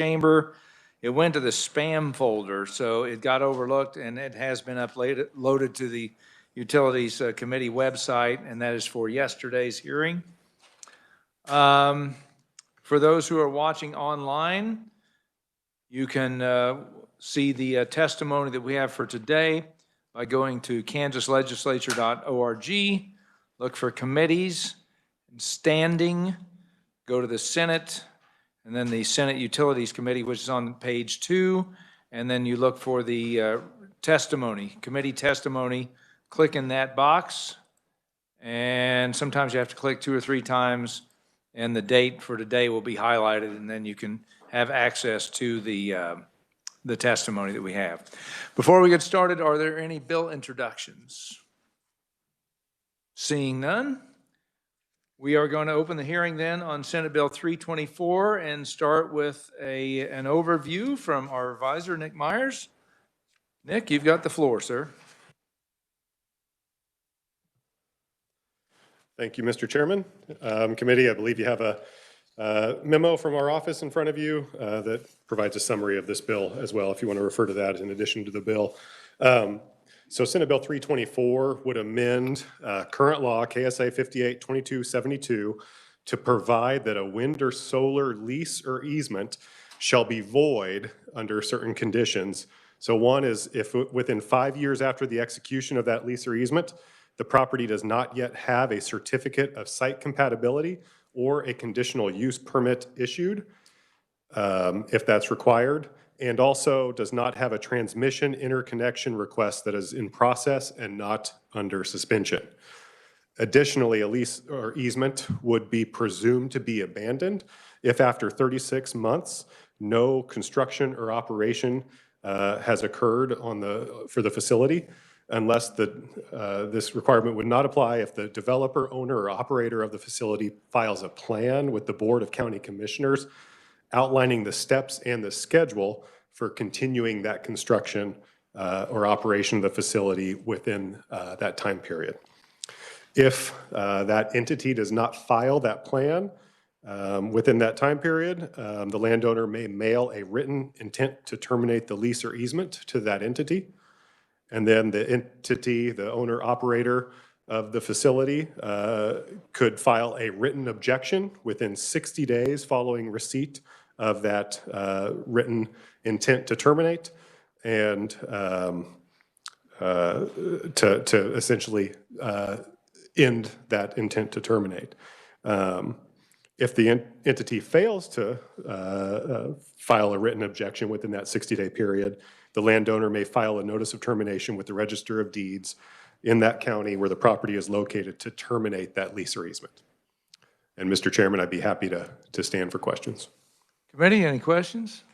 chamber. It went to the spam folder, so it got overlooked, and it has been loaded to the Utilities Committee website, and that is for yesterday's hearing. For those who are watching online, you can see the testimony that we have for today by going to kansaslegislature.org, look for committees, and standing, go to the Senate, and then the Senate Utilities Committee, which is on page 2, and then you look for the testimony, committee testimony, click in that box, and sometimes you have to click 2 or 3 times, and the date for today will be highlighted, and then you can have access to the testimony that we have. Before we get started, are there any bill introductions? Seeing none, we are going to open the hearing then on Senate Bill 324 and start with an overview from our advisor, Nick Myers. Nick, you've got the floor, sir. Thank you, Mr. Chairman. Committee, I believe you have a memo from our office in front of you that provides a summary of this bill as well, if you want to refer to that in addition to the bill. So Senate Bill 324 would amend current law, KSA 582272, to provide that a wind or solar lease or easement shall be void under certain conditions. So one is if within 5 years after the execution of that lease or easement, the property does not yet have a certificate of site compatibility or a conditional use permit issued, if that's required, and also does not have a transmission interconnection request that is in process and not under suspension. Additionally, a lease or easement would be presumed to be abandoned if after 36 months, no construction or operation has occurred for the facility, unless this requirement would not apply if the developer, owner, or operator of the facility files a plan with the Board of County Commissioners outlining the steps and the schedule for continuing that construction or operation of the facility within that time period. If that entity does not file that plan within that time period, the landowner may mail a written intent to terminate the lease or easement to that entity. And then the entity, the owner operator of the facility could file a written objection within 60 days following receipt of that written intent to terminate, and to essentially end that intent to terminate. If the entity fails to file a written objection within that 60-day period, the landowner may file a notice of termination with the Register of Deeds in that county where the property is located to terminate that lease or easement. And Mr. Chairman, I'd be happy to stand for questions. Committee, any questions?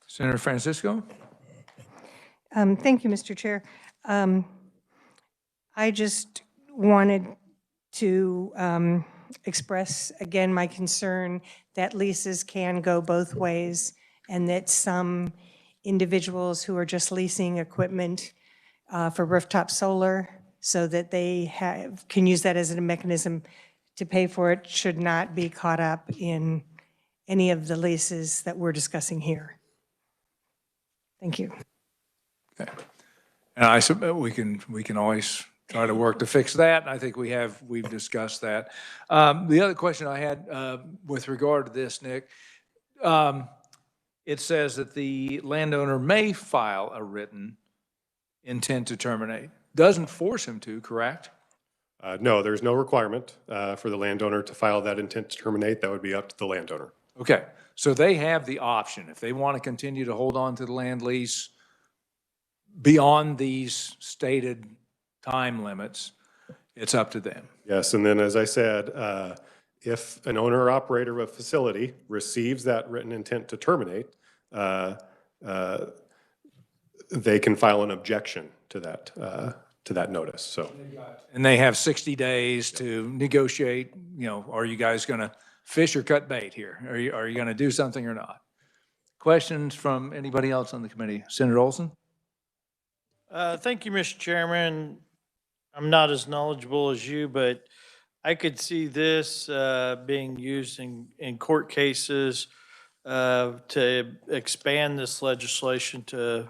Senator Francisco? Thank you, Mr. Chair. I just wanted to express again my concern that leases can go both ways, and that some individuals who are just leasing equipment for rooftop solar so that they can use that as a mechanism to pay for it should not be caught up in any of the leases that we're discussing here. Thank you. Okay. And I suppose we can always try to work to fix that. I think we've discussed that. The other question I had with regard to this, Nick, it says that the landowner may file a written intent to terminate. Doesn't force him to, correct? No, there's no requirement for the landowner to file that intent to terminate. That would be up to the landowner. Okay, so they have the option. If they want to continue to hold on to the land lease beyond these stated time limits, it's up to them. Yes, and then as I said, if an owner or operator of a facility receives that written intent to terminate, they can file an objection to that notice. So, and they have 60 days to negotiate. You know, are you guys going to fish or cut bait here? Are you going to do something or not? Questions from anybody else on the committee? Senator Olson? Thank you, Mr. Chairman. I'm not as knowledgeable as you, but I could see this being used in court cases to expand this legislation to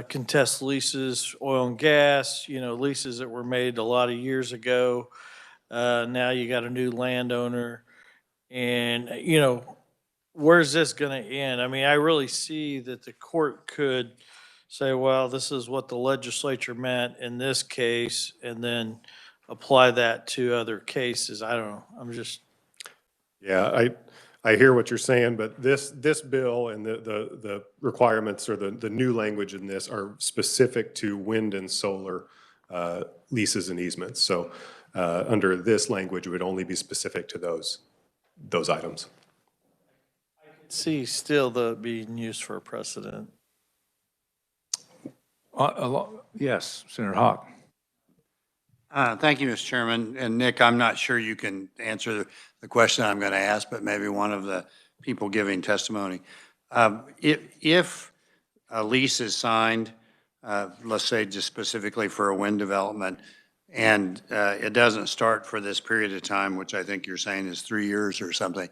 contest leases, oil and gas, leases that were made a lot of years ago. Now you got a new landowner. And, where's this going to end? I mean, I really see that the court could say, well, this is what the legislature meant in this case, and then apply that to other cases. I don't know. I'm just. Yeah, I hear what you're saying, but this bill and the requirements or the new language in this are specific to wind and solar leases and easements. So under this language, it would only be specific to those items. See still being used for a precedent. Yes, Senator Hawk. Thank you, Mr. Chairman. And Nick, I'm not sure you can answer the question I'm going to ask, but maybe one of the people giving testimony. If a lease is signed, let's say just specifically for a wind development, and it doesn't start for this period of time, which I think you're saying is 3 years or something,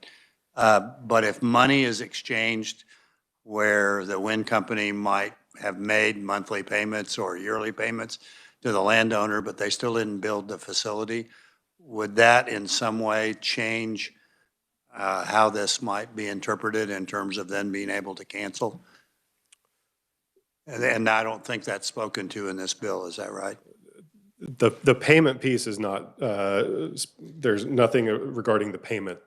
but if money is exchanged where the wind company might have made monthly payments or yearly payments to the landowner, but they still didn't build the facility, would that in some way change how this might be interpreted in terms of then being able to cancel? And I don't think that's spoken to in this bill, is that right? The payment piece is not, there's nothing regarding the payment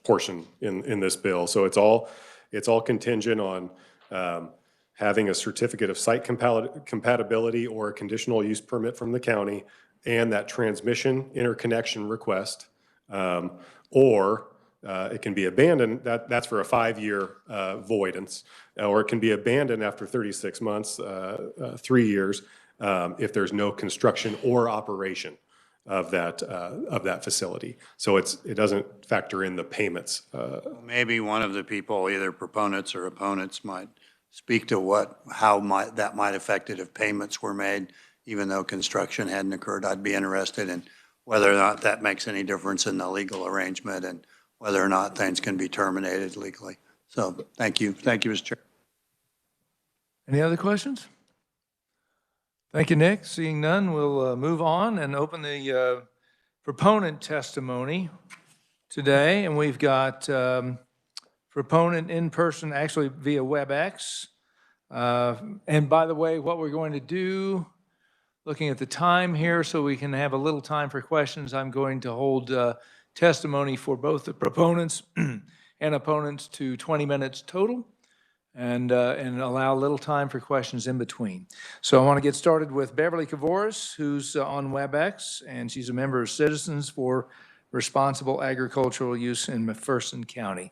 portion in this bill. So it's all contingent on having a certificate of site compatibility or a conditional use permit from the county and that transmission interconnection request, or it can be abandoned. That's for a 5-year voidance, or it can be abandoned after 36 months, 3 years, if there's no construction or operation of that facility. So it doesn't factor in the payments. Maybe one of the people, either proponents or opponents, might speak to how that might affect it if payments were made, even though construction hadn't occurred. I'd be interested in whether or not that makes any difference in the legal arrangement and whether or not things can be terminated legally. So thank you. Thank you, Mr. Chair. Any other questions? Thank you, Nick. Seeing none, we'll move on and open the proponent testimony today. And we've got proponent in person, actually via WebEx. And by the way, what we're going to do, looking at the time here so we can have a little time for questions, I'm going to hold testimony for both the proponents and opponents to 20 minutes total, and allow a little time for questions in between. So I want to get started with Beverly Kavoris, who's on WebEx, and she's a member of Citizens for Responsible Agricultural Use in McPherson County.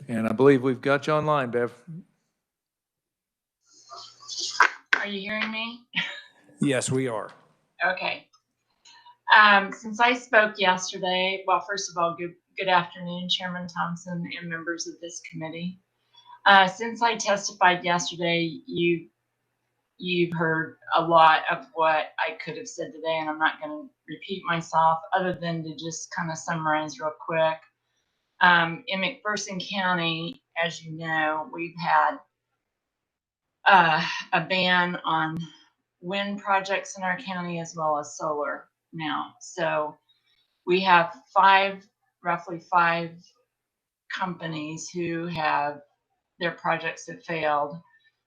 And I believe we've got you online, Bev. Are you hearing me? Yes, we are. Okay. Since I spoke yesterday, well, first of all, good afternoon, Chairman Thompson and members of this committee. Since I testified yesterday, you've heard a lot of what I could have said today, and I'm not going to repeat myself other than to just kind of summarize real quick. In McPherson County, as you know, we've had a ban on wind projects in our county as well as solar now. So we have roughly five companies who have their projects have failed.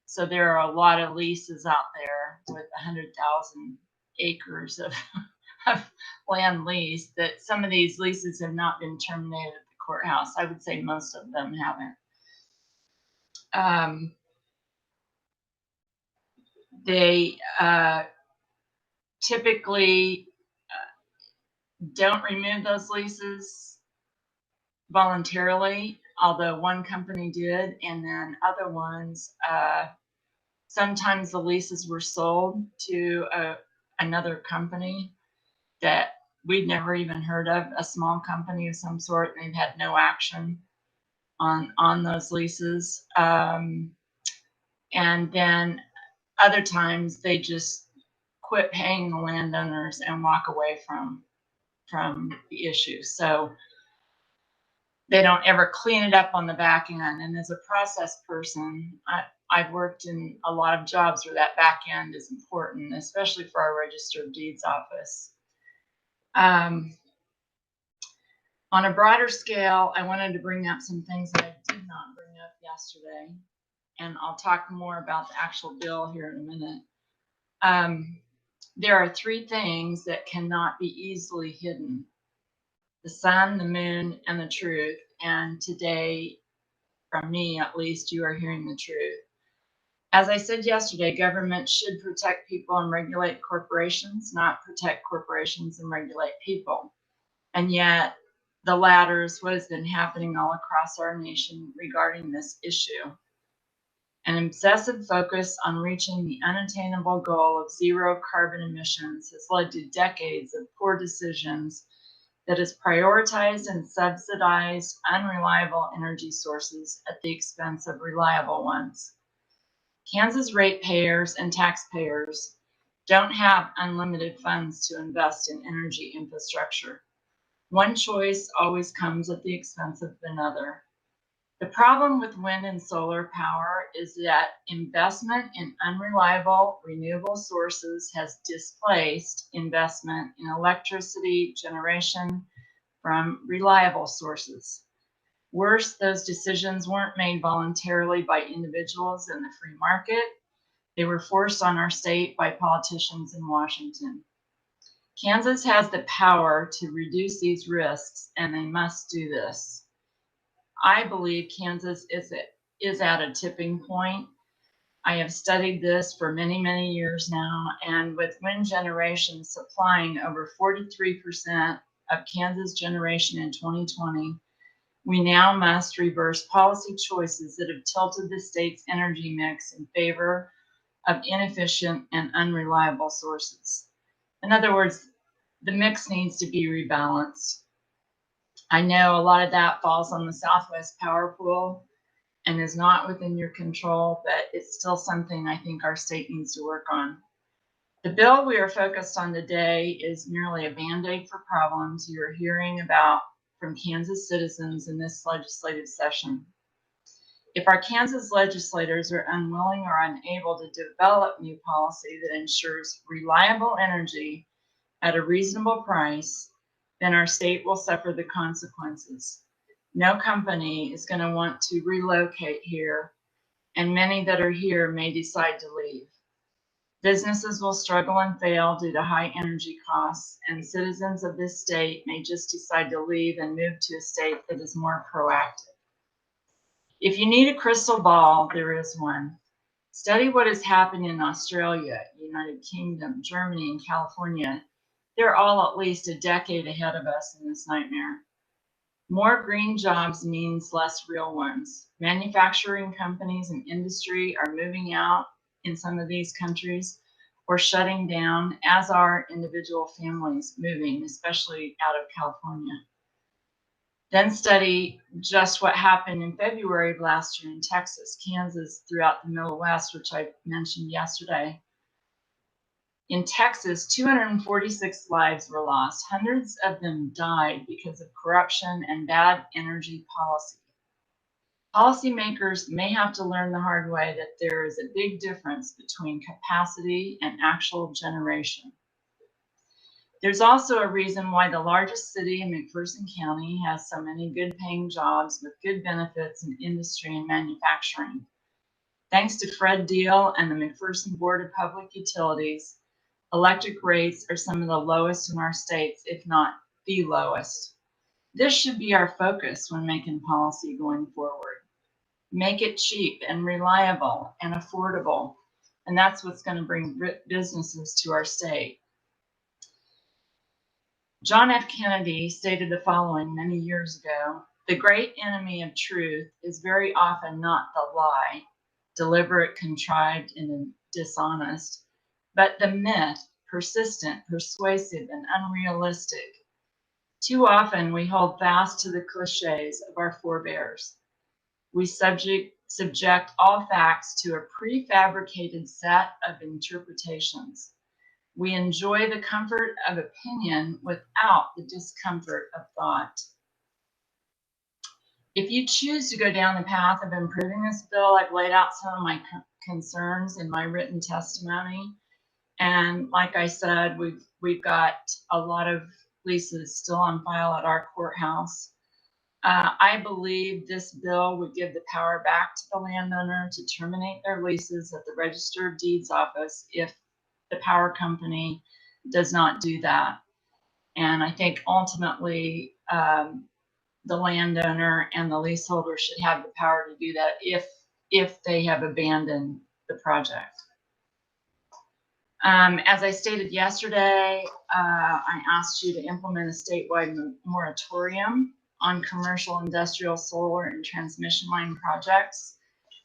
So there are a lot of leases out there with 100,000 acres of land leased that some of these leases have not been terminated at the courthouse. I would say most of them haven't. They typically don't remove those leases voluntarily, although one company did, and then other ones, sometimes the leases were sold to another company that we'd never even heard of, a small company of some sort, and they've had no action on those leases. And then other times they just quit paying the landowners and walk away from the issue. So they don't ever clean it up on the back end. And as a process person, I've worked in a lot of jobs where that back end is important, especially for our Register of Deeds office. On a broader scale, I wanted to bring up some things that I did not bring up yesterday, and I'll talk more about the actual bill here in a minute. There are three things that cannot be easily hidden: the sun, the moon, and the truth. And today, from me at least, you are hearing the truth. As I said yesterday, government should protect people and regulate corporations, not protect corporations and regulate people. And yet, the latter is what has been happening all across our nation regarding this issue. An obsessive focus on reaching the unattainable goal of zero carbon emissions has led to decades of poor decisions that has prioritized and subsidized unreliable energy sources at the expense of reliable ones. Kansas ratepayers and taxpayers don't have unlimited funds to invest in energy infrastructure. One choice always comes at the expense of another. The problem with wind and solar power is that investment in unreliable renewable sources has displaced investment in electricity generation from reliable sources. Worse, those decisions weren't made voluntarily by individuals in the free market. They were forced on our state by politicians in Washington. Kansas has the power to reduce these risks, and they must do this. I believe Kansas is at a tipping point. I have studied this for many, many years now, and with wind generation supplying over 43% of Kansas generation in 2020, we now must reverse policy choices that have tilted the state's energy mix in favor of inefficient and unreliable sources. In other words, the mix needs to be rebalanced. I know a lot of that falls on the Southwest Power Pool and is not within your control, but it's still something I think our state needs to work on. The bill we are focused on today is merely a Band-Aid for problems you're hearing about from Kansas citizens in this legislative session. If our Kansas legislators are unwilling or unable to develop new policy that ensures reliable energy at a reasonable price, then our state will suffer the consequences. No company is going to want to relocate here, and many that are here may decide to leave. Businesses will struggle and fail due to high energy costs, and citizens of this state may just decide to leave and move to a state that is more proactive. If you need a crystal ball, there is one. Study what has happened in Australia, United Kingdom, Germany, and California. They're all at least a decade ahead of us in this nightmare. More green jobs means less real ones. Manufacturing companies and industry are moving out in some of these countries or shutting down, as are individual families moving, especially out of California. Then study just what happened in February of last year in Texas, Kansas, throughout the Middle West, which I mentioned yesterday. In Texas, 246 lives were lost. Hundreds of them died because of corruption and bad energy policy. Policymakers may have to learn the hard way that there is a big difference between capacity and actual generation. There's also a reason why the largest city in McPherson County has so many good paying jobs with good benefits in industry and manufacturing. Thanks to Fred Deal and the McPherson Board of Public Utilities, electric rates are some of the lowest in our states, if not the lowest. This should be our focus when making policy going forward. Make it cheap and reliable and affordable, and that's what's going to bring businesses to our state. John F. Kennedy stated the following many years ago: the great enemy of truth is very often not the lie, deliberate, contrived, and dishonest, but the myth, persistent, persuasive, and unrealistic. Too often we hold fast to the cliches of our forebears. We subject all facts to a prefabricated set of interpretations. We enjoy the comfort of opinion without the discomfort of thought. If you choose to go down the path of improving this bill, I've laid out some of my concerns in my written testimony. And like I said, we've got a lot of leases still on file at our courthouse. I believe this bill would give the power back to the landowner to terminate their leases at the Register of Deeds office if the power company does not do that. And I think ultimately, the landowner and the leaseholder should have the power to do that if they have abandoned the project. As I stated yesterday, I asked you to implement a statewide moratorium on commercial, industrial, solar, and transmission line projects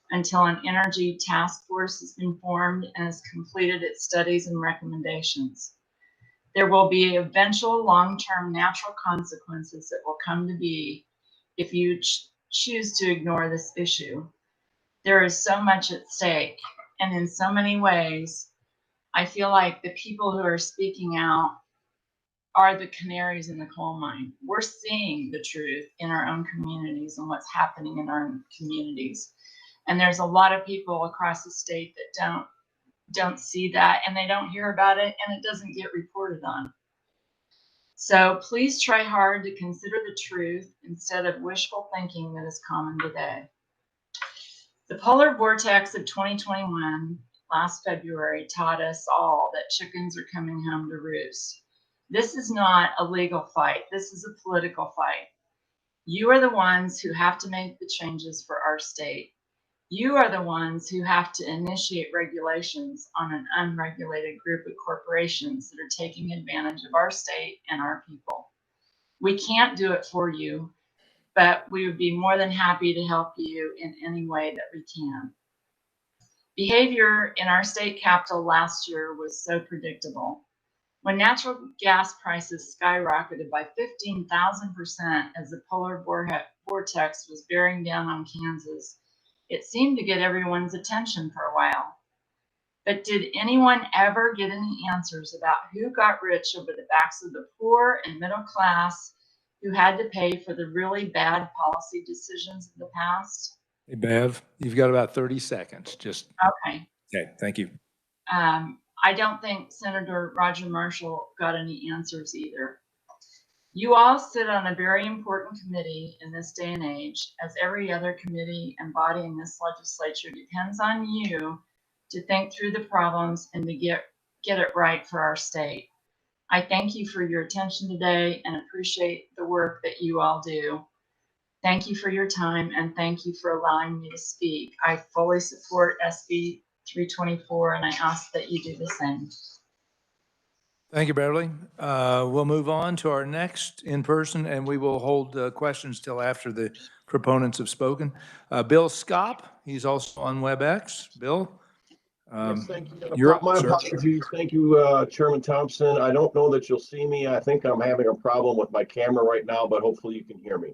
until an energy task force has been formed and has completed its studies and recommendations. There will be eventual long-term natural consequences that will come to be if you choose to ignore this issue. There is so much at stake, and in so many ways, I feel like the people who are speaking out are the canaries in the coal mine. We're seeing the truth in our own communities and what's happening in our communities. And there's a lot of people across the state that don't see that, and they don't hear about it, and it doesn't get reported on. So please try hard to consider the truth instead of wishful thinking that is common today. The polar vortex of 2021 last February taught us all that chickens are coming home to roost. This is not a legal fight. This is a political fight. You are the ones who have to make the changes for our state. You are the ones who have to initiate regulations on an unregulated group of corporations that are taking advantage of our state and our people. We can't do it for you, but we would be more than happy to help you in any way that we can. Behavior in our state capital last year was so predictable. When natural gas prices skyrocketed by 15,000% as the polar vortex was bearing down on Kansas, it seemed to get everyone's attention for a while. But did anyone ever get any answers about who got rich over the backs of the poor and middle class who had to pay for the really bad policy decisions of the past? Hey, Bev, you've got about 30 seconds. Just Okay. okay. Thank you. I don't think Senator Roger Marshall got any answers either. You all sit on a very important committee in this day and age, as every other committee and body in this legislature depends on you to think through the problems and to get it right for our state. I thank you for your attention today and appreciate the work that you all do. Thank you for your time and thank you for allowing me to speak. I fully support SB 324 and I ask that you do the same. Thank you, Beverly. We'll move on to our next in-person, and we will hold questions till after the proponents have spoken. Bill Scott, he's also on WebEx. Bill? Yes, thank you. You're up, My sir. apologies. Thank you, Chairman Thompson. I don't know that you'll see me. I think I'm having a problem with my camera right now, but hopefully you can hear me.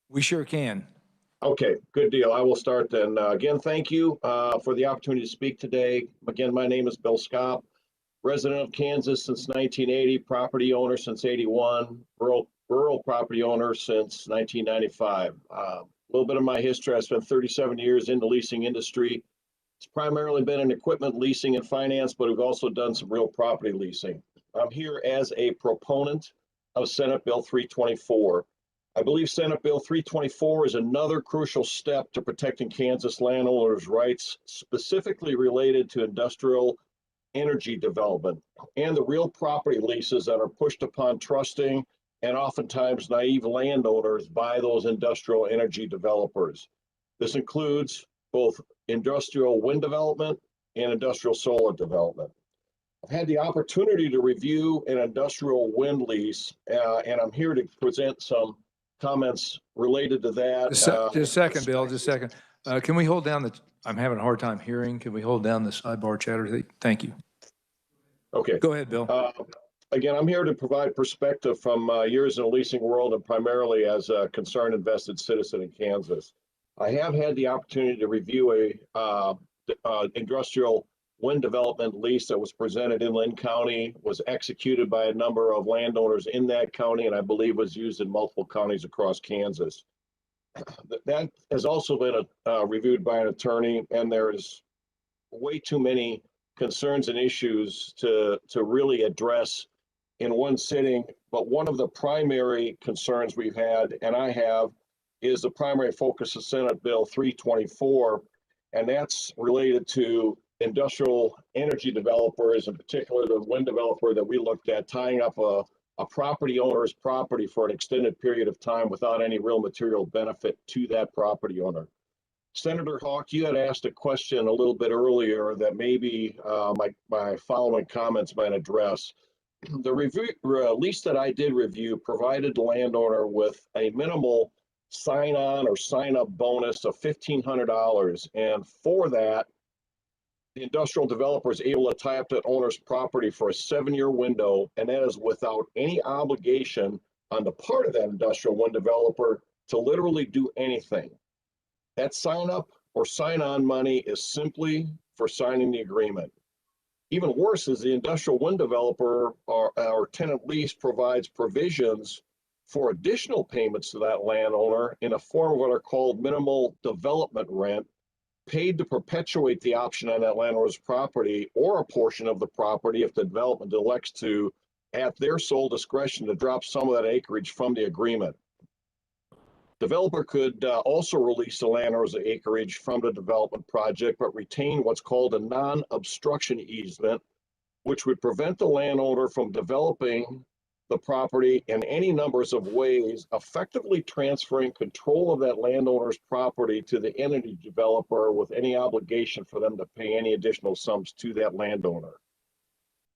We sure can. Okay, good deal. I will start then. Again, thank you for the opportunity to speak today. Again, my name is Bill Scott, resident of Kansas since 1980, property owner since 81, rural property owner since 1995. A little bit of my history. I spent 37 years in the leasing industry. It's primarily been in equipment leasing and finance, but we've also done some real property leasing. I'm here as a proponent of Senate Bill 324. I believe Senate Bill 324 is another crucial step to protecting Kansas landowners' rights, specifically related to industrial energy development and the real property leases that are pushed upon trusting and oftentimes naive landowners by those industrial energy developers. This includes both industrial wind development and industrial solar development. I've had the opportunity to review an industrial wind lease, and I'm here to present some comments related to that. Just a second, Bill, just a second. Can we hold down I'm having a hard time hearing. Can we hold down the sidebar chatter? Thank you. Okay. Go ahead, Bill. Again, I'm here to provide perspective from years in the leasing world and primarily as a concerned invested citizen in Kansas. I have had the opportunity to review a industrial wind development lease that was presented in Lynn County, was executed by a number of landowners in that county, and I believe was used in multiple counties across Kansas. That has also been reviewed by an attorney, and there's way too many concerns and issues to really address in one sitting. But one of the primary concerns we've had, and I have, is the primary focus of Senate Bill 324, and that's related to industrial energy developers, in particular the wind developer that we looked at, tying up a property owner's property for an extended period of time without any real material benefit to that property owner. Senator Hawk, you had asked a question a little bit earlier that maybe my following comments might address. The lease that I did review provided the landowner with a minimal sign-on or sign-up bonus of $1,500, and for that, the industrial developer is able to tie up that owner's property for a 7-year window, and that is without any obligation on the part of that industrial wind developer to literally do anything. That sign-up or sign-on money is simply for signing the agreement. Even worse is the industrial wind developer or tenant lease provides provisions for additional payments to that landowner in a form of what are called minimal development rent, paid to perpetuate the option on that landowner's property or a portion of the property if the development elects to, at their sole discretion, to drop some of that acreage from the agreement. Developer could also release the landowner's acreage from the development project, but retain what's called a non-obstruction easement, which would prevent the landowner from developing the property in any numbers of ways, effectively transferring control of that landowner's property to the entity developer with any obligation for them to pay any additional sums to that landowner.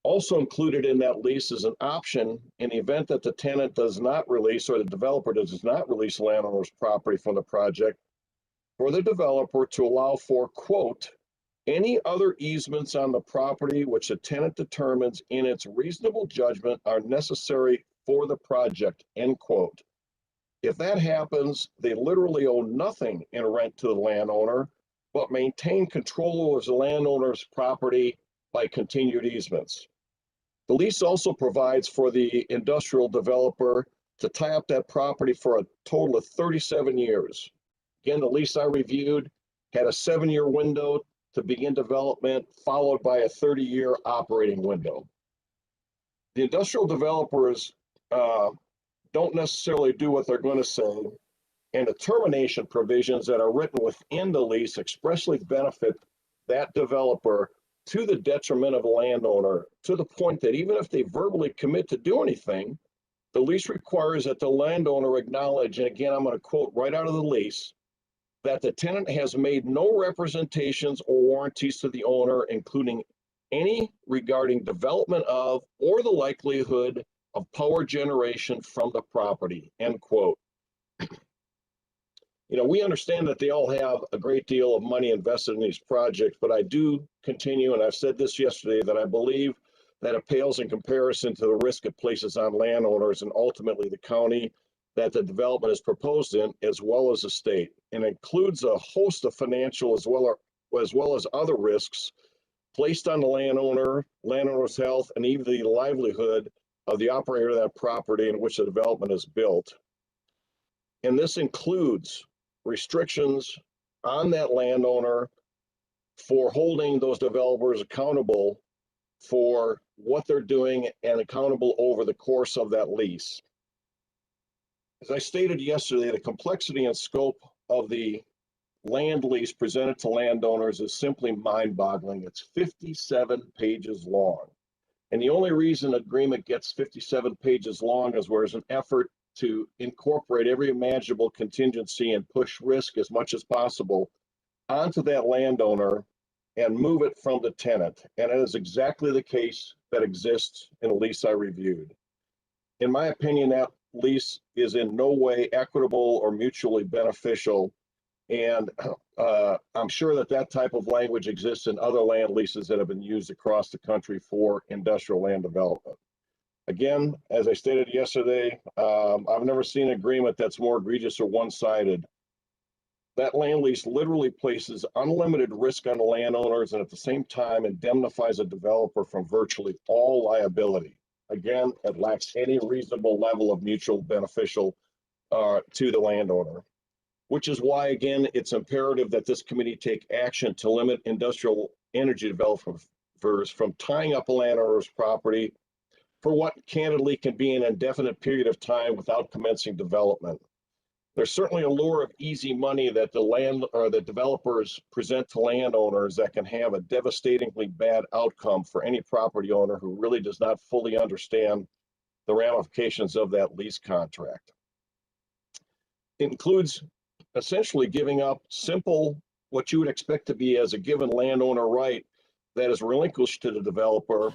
Also included in that lease is an option in the event that the tenant does not release or the developer does not release the landowner's property from the project, for the developer to allow for, quote, any other easements on the property which the tenant determines in its reasonable judgment are necessary for the project, end quote. If that happens, they literally owe nothing in rent to the landowner, but maintain control of the landowner's property by continued easements. The lease also provides for the industrial developer to tie up that property for a total of 37 years. Again, the lease I reviewed had a 7-year window to begin development, followed by a 30-year operating window. The industrial developers don't necessarily do what they're going to say, and the termination provisions that are written within the lease expressly benefit that developer to the detriment of the landowner, to the point that even if they verbally commit to do anything, the lease requires that the landowner acknowledge, and again, I'm going to quote right out of the lease, that the tenant has made no representations or warranties to the owner, including any regarding development of or the likelihood of power generation from the property, end quote. You know, we understand that they all have a great deal of money invested in these projects, but I do continue, and I've said this yesterday, that I believe that it pales in comparison to the risk it places on landowners and ultimately the county that the development is proposed in, as well as the state, and includes a host of financial as well as other risks placed on the landowner's health, and even the livelihood of the operator of that property in which the development is built. And this includes restrictions on that landowner for holding those developers accountable for what they're doing and accountable over the course of that lease. As I stated yesterday, the complexity and scope of the land lease presented to landowners is simply mind-boggling. It's 57 pages long. And the only reason an agreement gets 57 pages long is where there's an effort to incorporate every imaginable contingency and push risk as much as possible onto that landowner and move it from the tenant. And it is exactly the case that exists in the lease I reviewed. In my opinion, that lease is in no way equitable or mutually beneficial. And I'm sure that that type of language exists in other land leases that have been used across the country for industrial land development. Again, as I stated yesterday, I've never seen an agreement that's more egregious or one-sided. That land lease literally places unlimited risk on the landowners and at the same time indemnifies a developer from virtually all liability. Again, it lacks any reasonable level of mutual beneficial to the landowner, which is why, again, it's imperative that this committee take action to limit industrial energy developers from tying up a landowner's property for what candidly can be an indefinite period of time without commencing development. There's certainly a lure of easy money that the developers present to landowners that can have a devastatingly bad outcome for any property owner who really does not fully understand the ramifications of that lease contract. It includes essentially giving up simple, what you would expect to be as a given landowner right that is relinquished to the developer,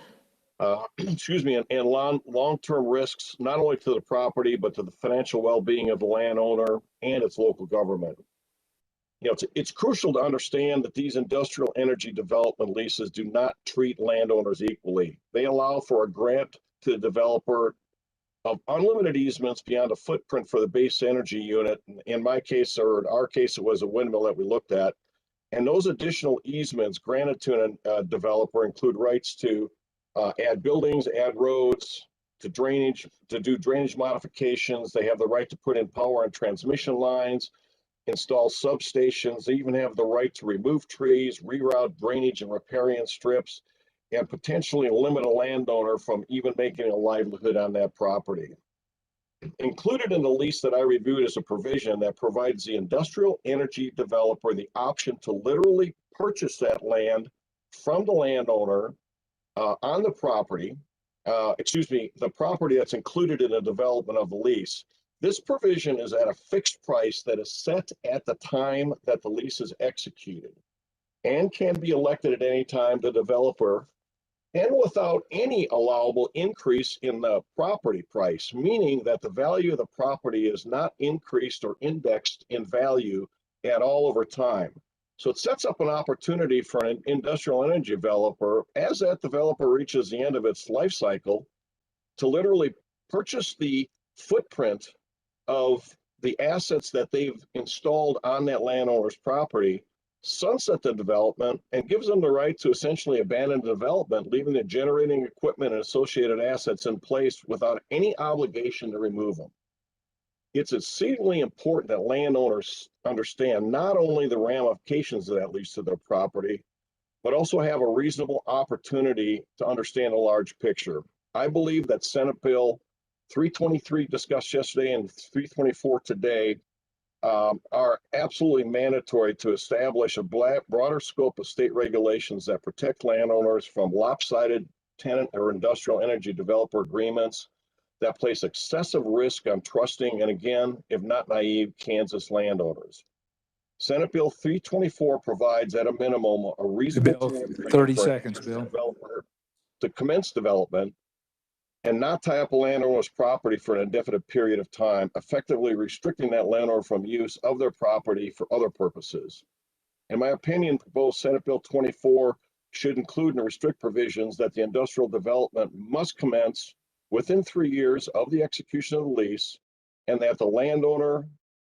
and long-term risks, not only to the property, but to the financial well-being of the landowner and its local government. You know, it's crucial to understand that these industrial energy development leases do not treat landowners equally. They allow for a grant to the developer of unlimited easements beyond a footprint for the base energy unit. In my case, or in our case, it was a windmill that we looked at. And those additional easements granted to a developer include rights to add buildings, add roads, to do drainage modifications. They have the right to put in power and transmission lines, install substations. They even have the right to remove trees, reroute drainage and riparian strips, and potentially limit a landowner from even making a livelihood on that property. Included in the lease that I reviewed is a provision that provides the industrial energy developer the option to literally purchase that land from the landowner on the property, the property that's included in the development of the lease. This provision is at a fixed price that is set at the time that the lease is executed and can be elected at any time to the developer and without any allowable increase in the property price, meaning that the value of the property is not increased or indexed in value at all over time. So it sets up an opportunity for an industrial energy developer, as that developer reaches the end of its life cycle, to literally purchase the footprint of the assets that they've installed on that landowner's property, sunset the development, and gives them the right to essentially abandon the development, leaving the generating equipment and associated assets in place without any obligation to remove them. It's exceedingly important that landowners understand not only the ramifications of that lease to their property, but also have a reasonable opportunity to understand a large picture. I believe that Senate Bill 323 discussed yesterday and 324 today are absolutely mandatory to establish a broader scope of state regulations that protect landowners from lopsided tenant or industrial energy developer agreements that place excessive risk on trusting and, again, if not naive, Kansas landowners. Senate Bill 324 provides at a minimum a reasonable Bill, 30 seconds, Bill. Developer to commence development and not tie up a landowner's property for an indefinite period of time, effectively restricting that landowner from use of their property for other purposes. In my opinion, proposed Senate Bill 24 should include and restrict provisions that the industrial development must commence within 3 years of the execution of the lease, and that the landowner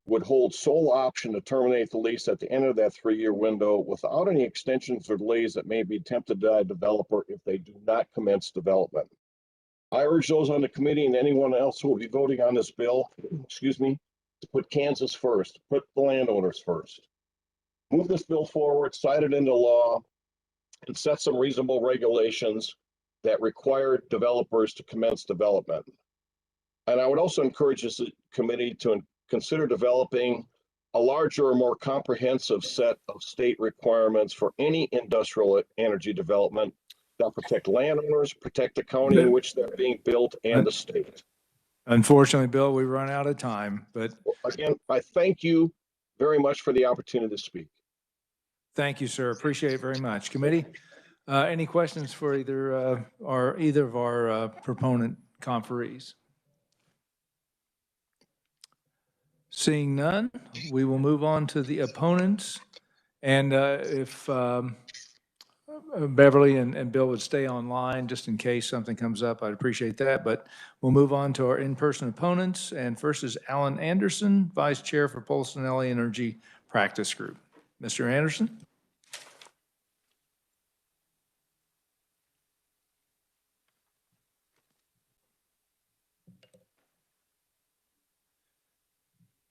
would hold sole option to terminate the lease at the end of that 3-year window without any extensions or delays that may be attempted by a developer if they do not commence development. I urge those on the committee and anyone else who will be voting on this bill, to put Kansas first, put the landowners first. Move this bill forward, cite it into law, and set some reasonable regulations that require developers to commence development. And I would also encourage this committee to consider developing a larger or more comprehensive set of state requirements for any industrial energy development that protect landowners, protect the county in which they're being built, and the state. Unfortunately, Bill, we run out of time, but Again, I thank you very much for the opportunity to speak. thank you, sir. Appreciate it very much. Committee, any questions for either of our proponent conferees? Seeing none, we will move on to the opponents. And if Beverly and Bill would stay online just in case something comes up, I'd appreciate that. But we'll move on to our in-person opponents. And first is Alan Anderson, Vice Chair for Polson Energy Practice Group. Mr. Anderson?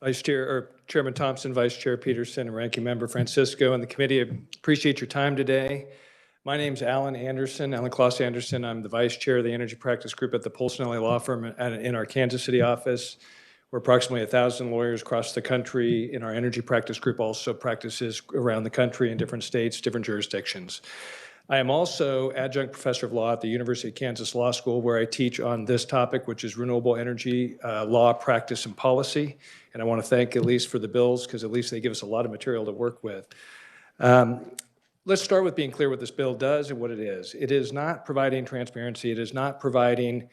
Vice Chair, or Chairman Thompson, Vice Chair Peterson, and Ranking Member Francisco, and the committee, appreciate your time today. My name's Alan Anderson, Alan Kloss Anderson. I'm the Vice Chair of the Energy Practice Group at the Polsonelli Law Firm in our Kansas City office. We're approximately 1,000 lawyers across the country, and our Energy Practice Group also practices around the country in different states, different jurisdictions. I am also adjunct professor of law at the University of Kansas Law School, where I teach on this topic, which is renewable energy law, practice, and policy. And I want to thank Elise for the bills, because at least they give us a lot of material to work with. Let's start with being clear what this bill does and what it is. It is not providing transparency. It is not providing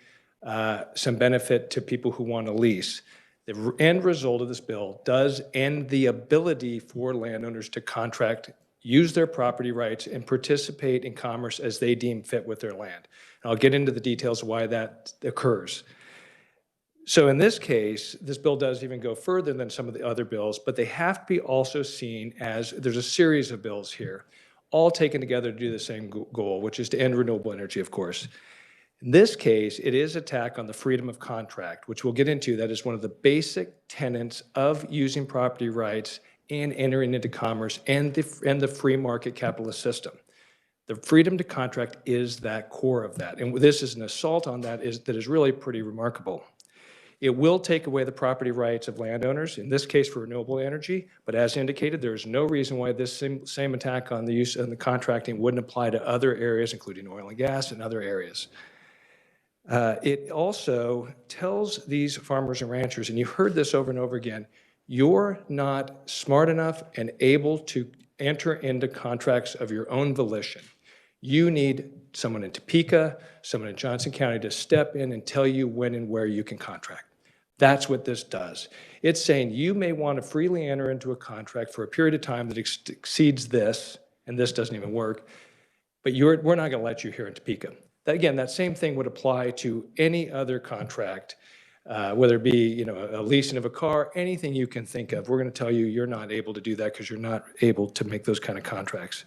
some benefit to people who want to lease. The end result of this bill does end the ability for landowners to contract, use their property rights, and participate in commerce as they deem fit with their land. And I'll get into the details of why that occurs. So in this case, this bill does even go further than some of the other bills, but they have to be also seen as, there's a series of bills here, all taken together to do the same goal, which is to end renewable energy, of course. In this case, it is attack on the freedom of contract, which we'll get into. That is one of the basic tenets of using property rights and entering into commerce and the free market capitalist system. The freedom to contract is that core of that. And this is an assault on that is really pretty remarkable. It will take away the property rights of landowners, in this case for renewable energy, but as indicated, there is no reason why this same attack on the use and the contracting wouldn't apply to other areas, including oil and gas and other areas. It also tells these farmers and ranchers, and you've heard this over and over again, you're not smart enough and able to enter into contracts of your own volition. You need someone in Topeka, someone in Johnson County to step in and tell you when and where you can contract. That's what this does. It's saying you may want to freely enter into a contract for a period of time that exceeds this, and this doesn't even work, but we're not going to let you here in Topeka. Again, that same thing would apply to any other contract, whether it be a leasing of a car, anything you can think of. We're going to tell you you're not able to do that because you're not able to make those kind of contracts.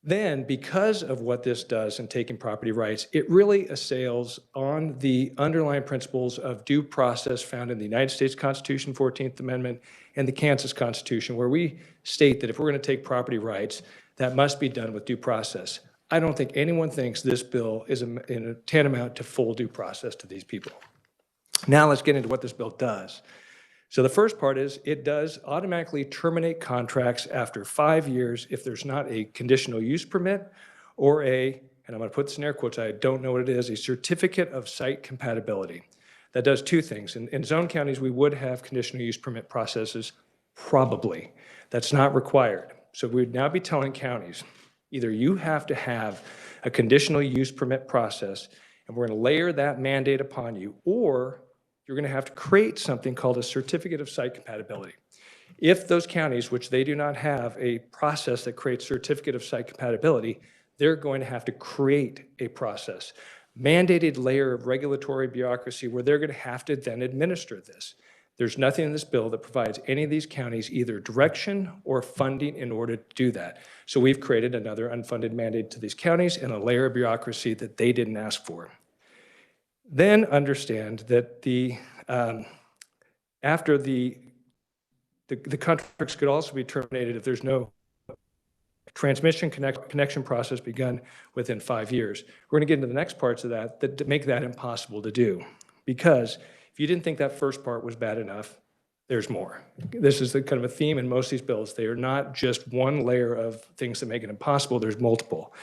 Then, because of what this does in taking property rights, it really assails on the underlying principles of due process found in the United States Constitution, 14th Amendment, and the Kansas Constitution, where we state that if we're going to take property rights, that must be done with due process. I don't think anyone thinks this bill is in a tantamount to full due process to these people. Now let's get into what this bill does. So the first part is it does automatically terminate contracts after 5 years if there's not a conditional use permit or and I'm going to put this in air quotes, I don't know what it is, a certificate of site compatibility. That does two things. In zone counties, we would have conditional use permit processes, probably. That's not required. So we'd now be telling counties, either you have to have a conditional use permit process, and we're going to layer that mandate upon you, or you're going to have to create something called a certificate of site compatibility. If those counties, which they do not have a process that creates certificate of site compatibility, they're going to have to create a process, mandated layer of regulatory bureaucracy where they're going to have to then administer this. There's nothing in this bill that provides any of these counties either direction or funding in order to do that. So we've created another unfunded mandate to these counties and a layer of bureaucracy that they didn't ask for. Then understand that after the contracts could also be terminated if there's no transmission connection process begun within 5 years. We're going to get into the next parts of that make that impossible to do. Because if you didn't think that first part was bad enough, there's more. This is the kind of a theme in most of these bills. They are not just one layer of things that make it impossible, there's multiple.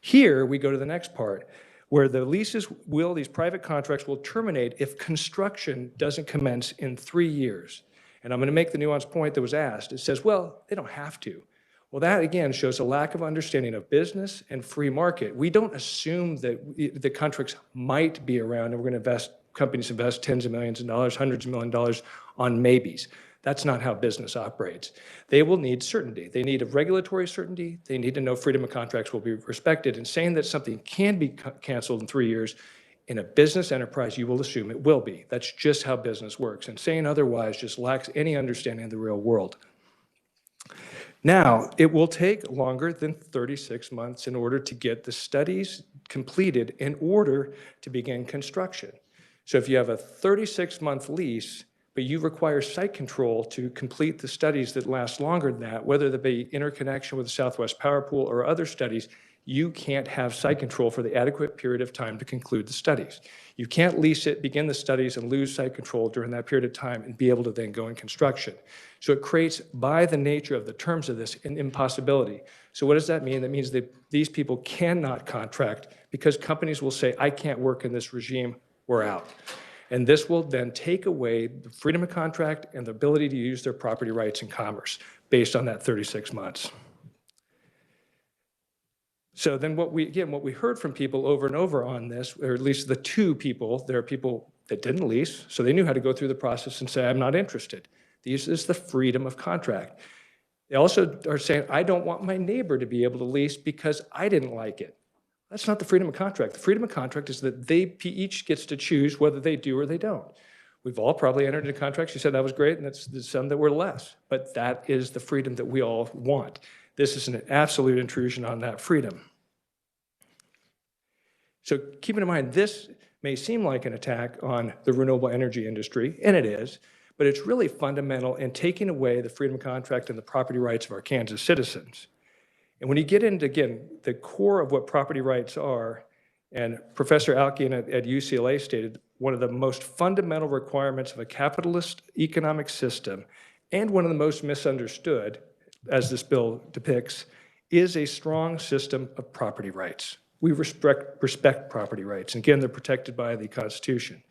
Here, we go to the next part, where the leases these private contracts will terminate if construction doesn't commence in 3 years. And I'm going to make the nuanced point that was asked. It says, well, they don't have to. Well, that again shows a lack of understanding of business and free market. We don't assume that the contracts might be around and we're going to companies invest tens of millions of dollars, hundreds of millions of dollars on maybes. That's not how business operates. They will need certainty. They need a regulatory certainty. They need to know freedom of contracts will be respected. And saying that something can be canceled in 3 years, in a business enterprise, you will assume it will be. That's just how business works. And saying otherwise just lacks any understanding of the real world. Now, it will take longer than 36 months in order to get the studies completed in order to begin construction. So if you have a 36-month lease, but you require site control to complete the studies that last longer than that, whether they be interconnection with the Southwest Power Pool or other studies, you can't have site control for the adequate period of time to conclude the studies. You can't lease it, begin the studies, and lose site control during that period of time and be able to then go in construction. So it creates, by the nature of the terms of this, an impossibility. So what does that mean? That means that these people cannot contract because companies will say, I can't work in this regime, we're out. And this will then take away the freedom of contract and the ability to use their property rights in commerce based on that 36 months. So then what we heard from people over and over on this, or at least the two people, there are people that didn't lease, so they knew how to go through the process and say, I'm not interested. This is the freedom of contract. They also are saying, I don't want my neighbor to be able to lease because I didn't like it. That's not the freedom of contract. The freedom of contract is that they each gets to choose whether they do or they don't. We've all probably entered into contracts. You said that was great, and there's some that were less. But that is the freedom that we all want. This is an absolute intrusion on that freedom. So keeping in mind, this may seem like an attack on the renewable energy industry, and it is, but it's really fundamental in taking away the freedom of contract and the property rights of our Kansas citizens. And when you get into, again, the core of what property rights are, and Professor Alkian at UCLA stated, one of the most fundamental requirements of a capitalist economic system, and one of the most misunderstood, as this bill depicts, is a strong system of property rights. We respect property rights. And again, they're protected by the Constitution.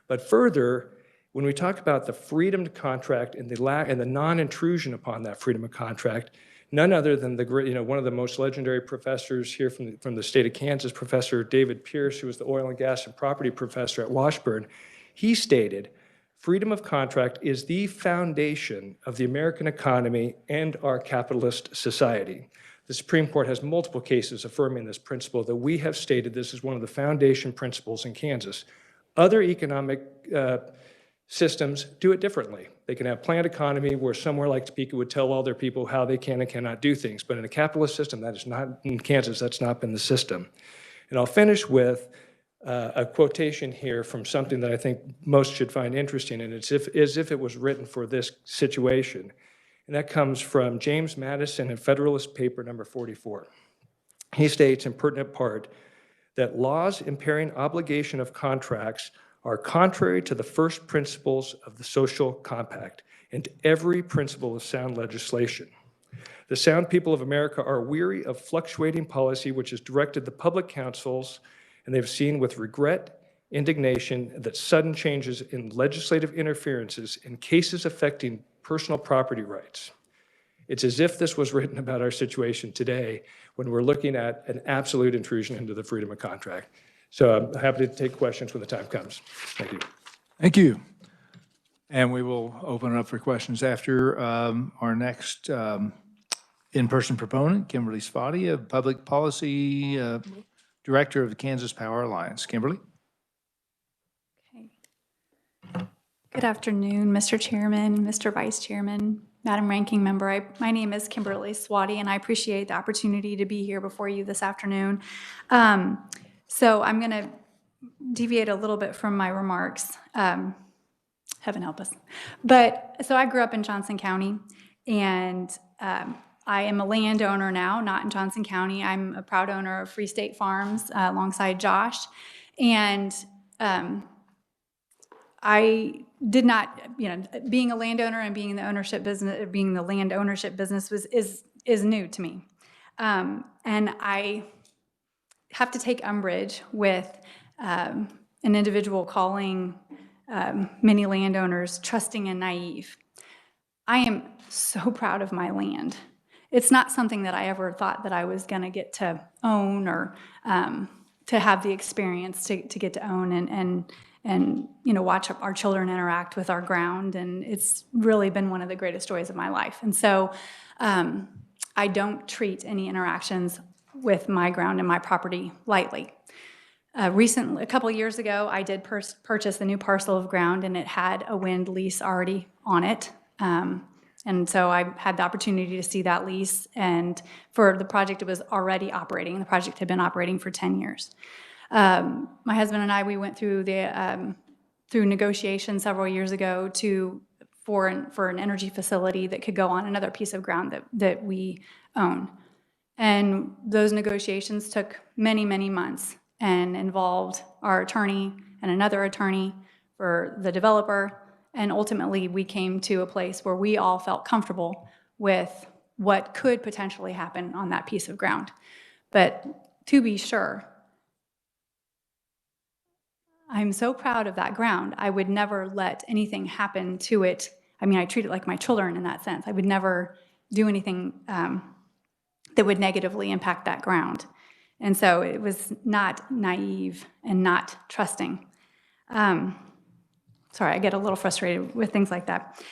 But further, when we talk about the freedom to contract and the non-intrusion upon that freedom of contract, none other than one of the most legendary professors here from the state of Kansas, Professor David Pierce, who was the oil and gas and property professor at Washburn, he stated, freedom of contract is the foundation of the American economy and our capitalist society. The Supreme Court has multiple cases affirming this principle that we have stated this is one of the foundation principles in Kansas. Other economic systems do it differently. They can have planned economy where somewhere like Topeka would tell all their people how they can and cannot do things. But in a capitalist system, that is not, in Kansas, that's not been the system. And I'll finish with a quotation here from something that I think most should find interesting, and it's as if it was written for this situation. And that comes from James Madison in Federalist Paper number 44. He states in pertinent part that laws impairing obligation of contracts are contrary to the first principles of the social compact and to every principle of sound legislation. The sound people of America are weary of fluctuating policy which has directed the public councils, and they've seen with regret, indignation, that sudden changes in legislative interferences in cases affecting personal property rights. It's as if this was written about our situation today when we're looking at an absolute intrusion into the freedom of contract. So I'm happy to take questions when the time comes. Thank you. Thank you. And we will open it up for questions after our next in-person proponent, Kimberly Spotty, Public Policy Director of the Kansas Power Alliance. Kimberly? Okay. Good afternoon, Mr. Chairman, Mr. Vice Chairman, Madam Ranking Member. My name is Kimberly Swati, and I appreciate the opportunity to be here before you this afternoon. So I'm going to deviate a little bit from my remarks. Heaven help us. So I grew up in Johnson County, and I am a landowner now, not in Johnson County. I'm a proud owner of Free State Farms alongside Josh. And I did not, being a landowner and being in the ownership business, being the land ownership business is new to me. And I have to take umbrage with an individual calling many landowners trusting and naive. I am so proud of my land. It's not something that I ever thought that I was going to get to own or to have the experience to get to own and watch our children interact with our ground. And it's really been one of the greatest joys of my life. And so I don't treat any interactions with my ground and my property lightly. Recently, a couple of years ago, I did purchase a new parcel of ground, and it had a wind lease already on it. And so I had the opportunity to see that lease, and for the project, it was already operating. The project had been operating for 10 years. My husband and I, we went through through negotiations several years ago for an energy facility that could go on another piece of ground that we own. And those negotiations took many, many months and involved our attorney and another attorney for the developer. And ultimately, we came to a place where we all felt comfortable with what could potentially happen on that piece of ground. But to be sure, I'm so proud of that ground. I would never let anything happen to it. I mean, I treat it like my children in that sense. I would never do anything that would negatively impact that ground. And so it was not naive and not trusting. Sorry, I get a little frustrated with things like that.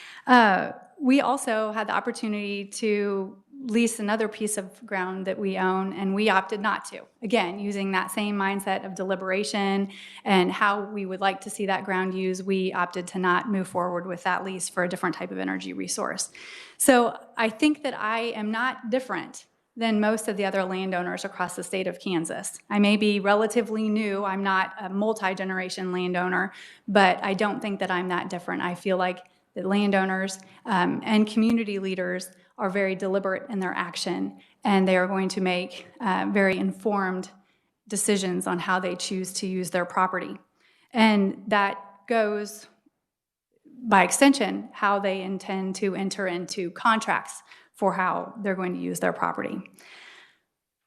We also had the opportunity to lease another piece of ground that we own, and we opted not to. Again, using that same mindset of deliberation and how we would like to see that ground used, we opted to not move forward with that lease for a different type of energy resource. So I think that I am not different than most of the other landowners across the state of Kansas. I may be relatively new. I'm not a multi-generation landowner, but I don't think that I'm that different. I feel like the landowners and community leaders are very deliberate in their action, and they are going to make very informed decisions on how they choose to use their property. And that goes, by extension, how they intend to enter into contracts for how they're going to use their property.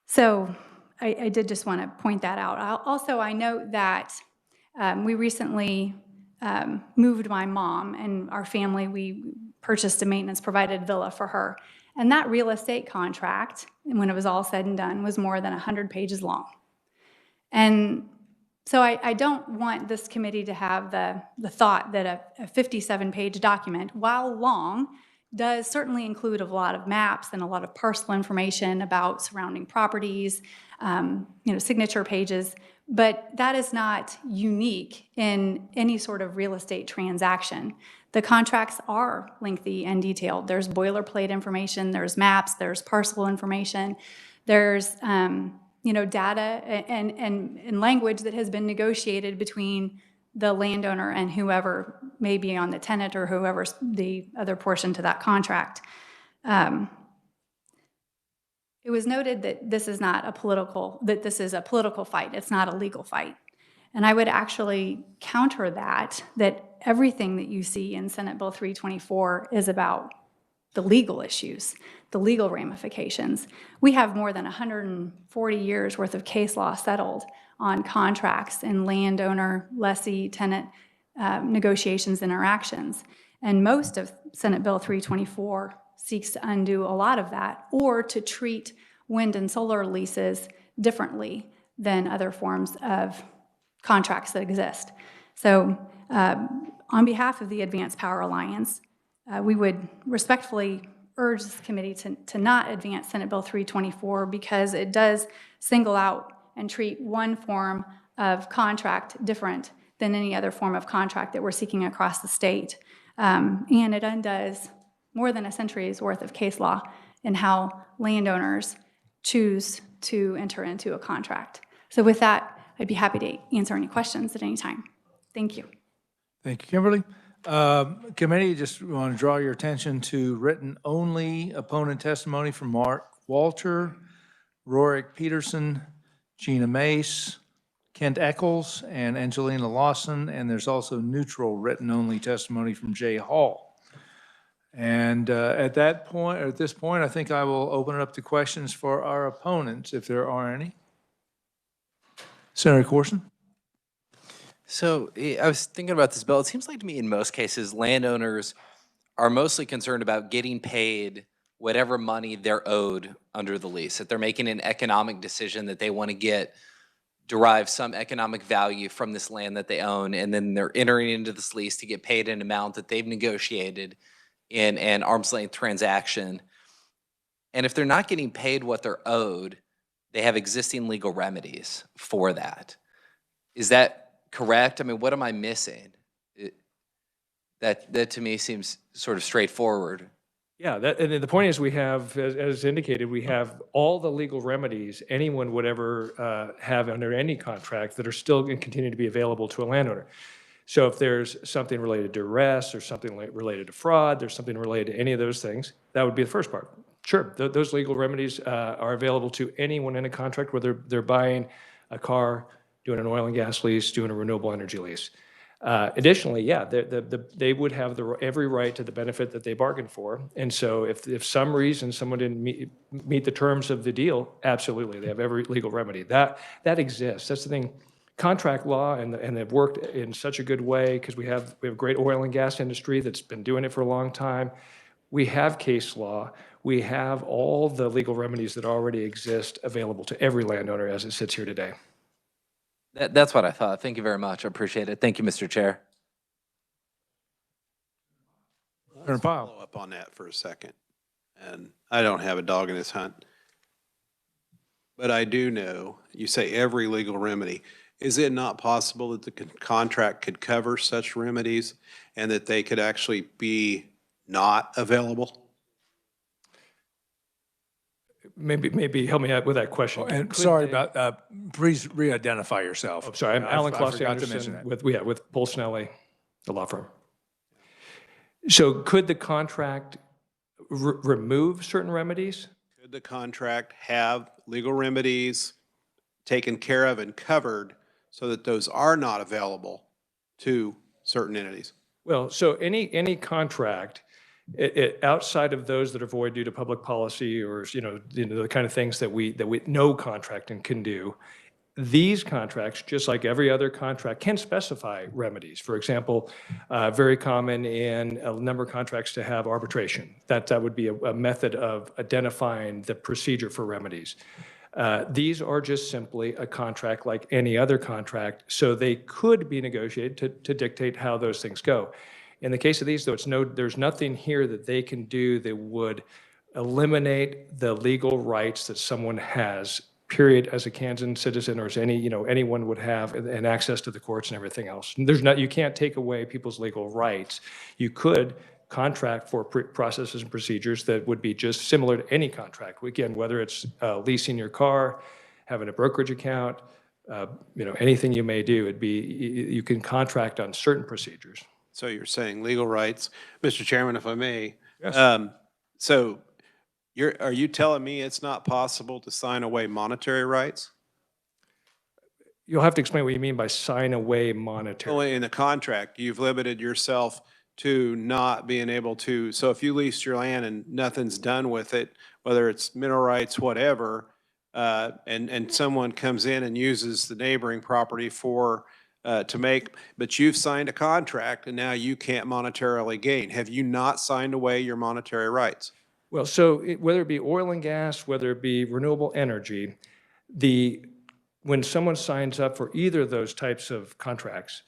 So I did just want to point that out. Also, I note that we recently moved my mom and our family. We purchased a maintenance-provided villa for her. And that real estate contract, when it was all said and done, was more than 100 pages long. And so I don't want this committee to have the thought that a 57-page document, while long, does certainly include a lot of maps and a lot of parcel information about surrounding properties, signature pages, but that is not unique in any sort of real estate transaction. The contracts are lengthy and detailed. There's boilerplate information, there's maps, there's parcel information, there's data and language that has been negotiated between the landowner and whoever may be on the tenant or whoever's the other portion to that contract. It was noted that this is not a political, that this is a political fight. It's not a legal fight. And I would actually counter that everything that you see in Senate Bill 324 is about the legal issues, the legal ramifications. We have more than 140 years worth of case law settled on contracts and landowner, lessee, tenant negotiations, interactions. And most of Senate Bill 324 seeks to undo a lot of that, or to treat wind and solar leases differently than other forms of contracts that exist. So on behalf of the Advanced Power Alliance, we would respectfully urge this committee to not advance Senate Bill 324 because it does single out and treat one form of contract different than any other form of contract that we're seeking across the state. And it undoes more than a century's worth of case law in how landowners choose to enter into a contract. So with that, I'd be happy to answer any questions at any time. Thank you. Thank you, Kimberly. Committee, just want to draw your attention to written-only opponent testimony from Mark Walter, Rorik Peterson, Gina Mace, Kent Eccles, and Angelina Lawson, and there's also neutral written-only testimony from Jay Hall. And at this point, I think I will open it up to questions for our opponents, if there are any. Senator Corson? So I was thinking about this bill. It seems like to me in most cases, landowners are mostly concerned about getting paid whatever money they're owed under the lease, that they're making an economic decision that they want to derive some economic value from this land that they own, and then they're entering into this lease to get paid an amount that they've negotiated in an arm's length transaction. And if they're not getting paid what they're owed, they have existing legal remedies for that. Is that correct? I mean, what am I missing? That to me seems sort of straightforward. Yeah, and the point is we have, as indicated, we have all the legal remedies anyone would ever have under any contract that are still going to continue to be available to a landowner. So if there's something related to duress or something related to fraud, there's something related to any of those things, that would be the first part. Sure, those legal remedies are available to anyone in a contract, whether they're buying a car, doing an oil and gas lease, doing a renewable energy lease. Additionally, yeah, they would have every right to the benefit that they bargained for. And so if some reason someone didn't meet the terms of the deal, absolutely, they have every legal remedy. That exists. That's the thing. Contract law, and they've worked in such a good way because we have a great oil and gas industry that's been doing it for a long time. We have case law. We have all the legal remedies that already exist available to every landowner as it sits here today. That's what I thought. Thank you very much. I appreciate it. Thank you, Mr. Chair. Follow up on that for a second. And I don't have a dog in this hunt. But I do know, you say every legal remedy. Is it not possible that the contract could cover such remedies and that they could actually be not available? Maybe help me out with that question. And sorry about, please re-identify yourself. Oh, sorry, I'm Alan I Kloss forgot to mention Anderson that. with Bolsonelli, the law firm. So could the contract remove certain remedies? Could the contract have legal remedies taken care of and covered so that those are not available to certain entities? Well, so any contract, outside of those that are void due to public policy or, the kind of things that we no contracting can do, these contracts, just like every other contract, can specify remedies. For example, very common in a number of contracts to have arbitration. That would be a method of identifying the procedure for remedies. These are just simply a contract like any other contract, so they could be negotiated to dictate how those things go. In the case of these, though, there's nothing here that they can do that would eliminate the legal rights that someone has, period, as a Kansan citizen or as anyone would have, and access to the courts and everything else. You can't take away people's legal rights. You could contract for processes and procedures that would be just similar to any contract. Again, whether it's leasing your car, having a brokerage account, anything you may do, you can contract on certain procedures. So you're saying legal rights. Mr. Chairman, if I may. Yes. So are you telling me it's not possible to sign away monetary rights? You'll have to explain what you mean by sign away monetary. Well, in the contract, you've limited yourself to not being able to, so if you lease your land and nothing's done with it, whether it's mineral rights, whatever, and someone comes in and uses the neighboring property but you've signed a contract and now you can't monetarily gain. Have you not signed away your monetary rights? Well, so whether it be oil and gas, whether it be renewable energy, when someone signs up for either of those types of contracts,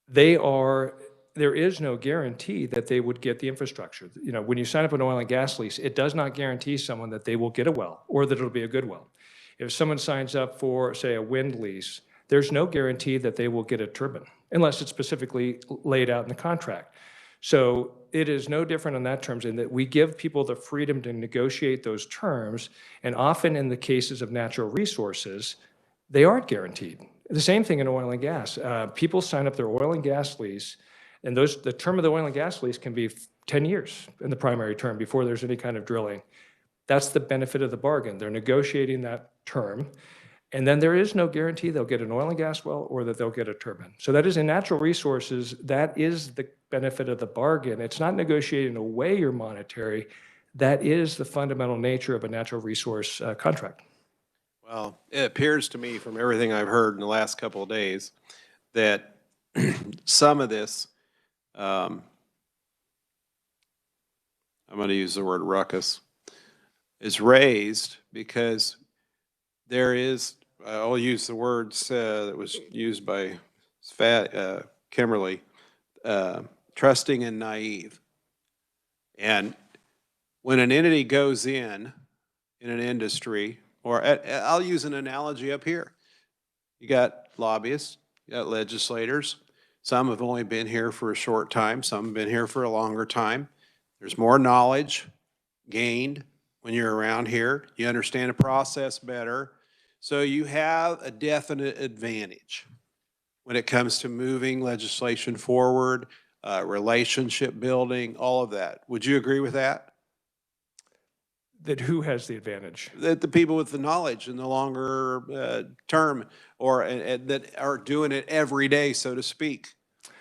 there is no guarantee that they would get the infrastructure. When you sign up an oil and gas lease, it does not guarantee someone that they will get a well or that it'll be a good well. If someone signs up for, say, a wind lease, there's no guarantee that they will get a turbine unless it's specifically laid out in the contract. So it is no different on that terms in that we give people the freedom to negotiate those terms, and often in the cases of natural resources, they aren't guaranteed. The same thing in oil and gas. People sign up their oil and gas lease, and the term of the oil and gas lease can be 10 years in the primary term before there's any kind of drilling. That's the benefit of the bargain. They're negotiating that term. And then there is no guarantee they'll get an oil and gas well or that they'll get a turbine. So that is in natural resources, that is the benefit of the bargain. It's not negotiating away your monetary. That is the fundamental nature of a natural resource contract. Well, it appears to me from everything I've heard in the last couple of days that some of this, I'm going to use the word ruckus, is raised because there is, I'll use the words that was used by Kimberly, trusting and naive. And when an entity goes in an industry, or I'll use an analogy up here. You got lobbyists, you got legislators. Some have only been here for a short time. Some have been here for a longer time. There's more knowledge gained when you're around here. You understand the process better. So you have a definite advantage when it comes to moving legislation forward, relationship building, all of that. Would you agree with that? That who has the advantage? That the people with the knowledge in the longer term, or that are doing it every day, so to speak,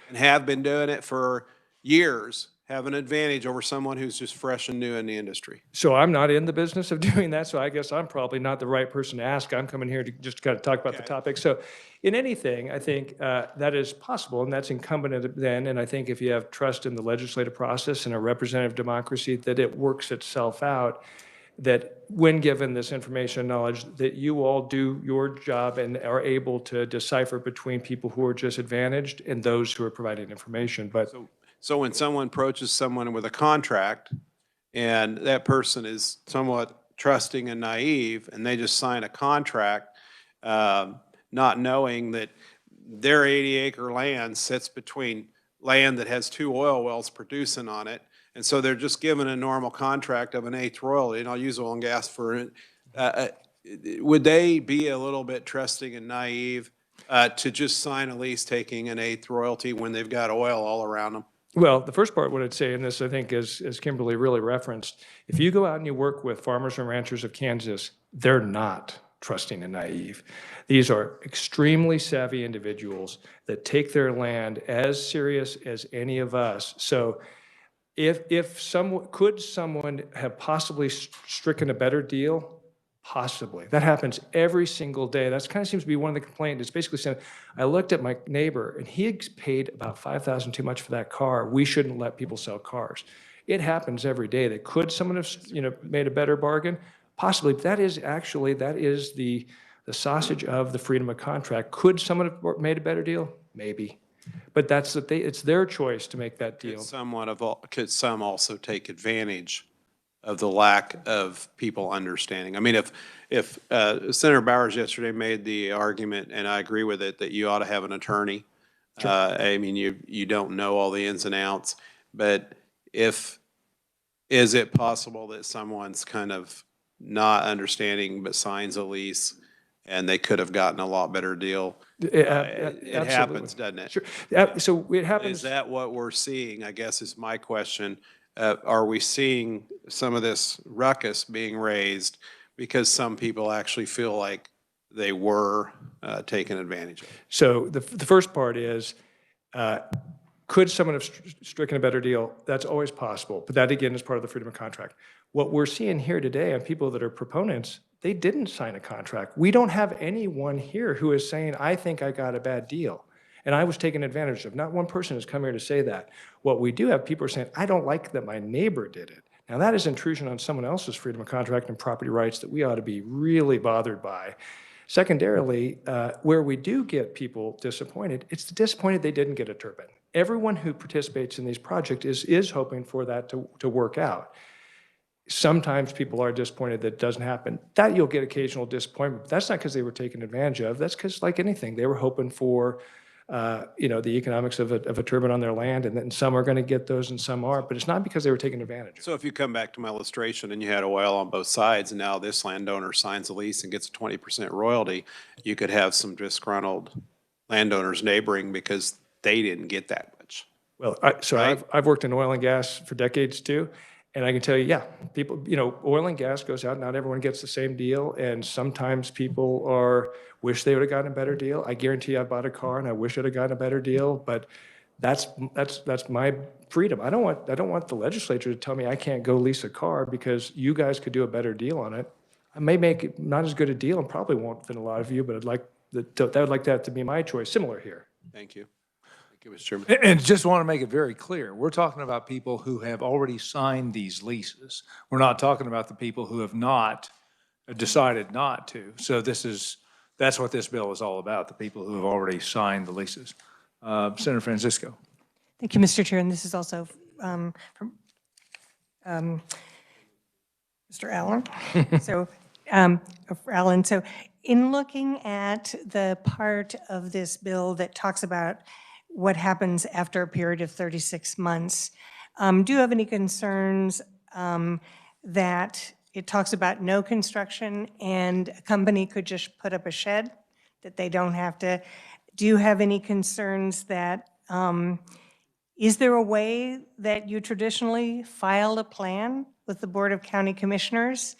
and have been doing it for years, have an advantage over someone who's just fresh and new in the industry. So I'm not in the business of doing that, so I guess I'm probably not the right person to ask. I'm coming here to just kind of talk about the topic. So in anything, I think that is possible, and that's incumbent then. And I think if you have trust in the legislative process and a representative democracy, that it works itself out, that when given this information and knowledge, that you all do your job and are able to decipher between people who are disadvantaged and those who are providing information. But So when someone approaches someone with a contract and that person is somewhat trusting and naive and they just sign a contract, not knowing that their 80-acre land sits between land that has 2 oil wells producing on it, and so they're just given a normal contract of an 1/8 royalty, and I'll use oil and gas for it. Would they be a little bit trusting and naive to just sign a lease taking an 1/8 royalty when they've got oil all around them? well, the first part, what I'd say, and this I think is Kimberly really referenced, if you go out and you work with farmers and ranchers of Kansas, they're not trusting and naive. These are extremely savvy individuals that take their land as serious as any of us. So if someone, could someone have possibly stricken a better deal? Possibly. That happens every single day. That kind of seems to be one of the complaints. It's basically saying, I looked at my neighbor and he paid about $5,000 too much for that car. We shouldn't let people sell cars. It happens every day. That could someone have, made a better bargain? Possibly. That is the sausage of the freedom of contract. Could someone have made a better deal? Maybe. But it's their choice to make that deal. Could some also take advantage of the lack of people understanding? I mean, if Senator Bowers yesterday made the argument, and I agree with it, that you ought to have an attorney. Sure. I mean, you don't know all the ins and outs, but is it possible that someone's kind of not understanding but signs a lease and they could have gotten a lot better deal? It happens, doesn't it? Sure. So it happens. Is that what we're seeing, I guess is my question. Are we seeing some of this ruckus being raised because some people actually feel like they were taken advantage of? So the first part is, could someone have stricken a better deal? That's always possible, but that again is part of the freedom of contract. What we're seeing here today on people that are proponents, they didn't sign a contract. We don't have anyone here who is saying, I think I got a bad deal and I was taken advantage of. Not one person has come here to say that. What we do have, people are saying, I don't like that my neighbor did it. Now that is intrusion on someone else's freedom of contract and property rights that we ought to be really bothered by. Secondarily, where we do get people disappointed, it's disappointed they didn't get a turbine. Everyone who participates in these projects is hoping for that to work out. Sometimes people are disappointed that it doesn't happen. That you'll get occasional disappointment, but that's not because they were taken advantage of. That's because, like anything, they were hoping for the economics of a turbine on their land, and then some are going to get those and some aren't, but it's not because they were taken advantage of. So if you come back to my illustration and you had oil on both sides, and now this landowner signs a lease and gets a 20% royalty, you could have some disgruntled landowners neighboring because they didn't get that much. Well, I've worked in oil and gas for decades too, and I can tell you, yeah, people, oil and gas goes out, not everyone gets the same deal, and sometimes people wish they would have gotten a better deal. I guarantee you I bought a car and I wish I'd have gotten a better deal, but that's my freedom. I don't want the legislature to tell me I can't go lease a car because you guys could do a better deal on it. I may make it not as good a deal and probably won't than a lot of you, but I'd like that to be my choice. Similar here. Thank you. Thank you, Mr. Chairman. And just want to make it very clear, we're talking about people who have already signed these leases. We're not talking about the people who have not decided not to. So that's what this bill is all about, the people who have already signed the leases. Senator Francisco. Thank you, Mr. Chair. And this is also from Mr. Allen. So, Alan, so in looking at the part of this bill that talks about what happens after a period of 36 months, Do you have any concerns that it talks about no construction and a company could just put up a shed, that they don't have to? Do you have any concerns that, is there a way that you traditionally file a plan with the Board of County Commissioners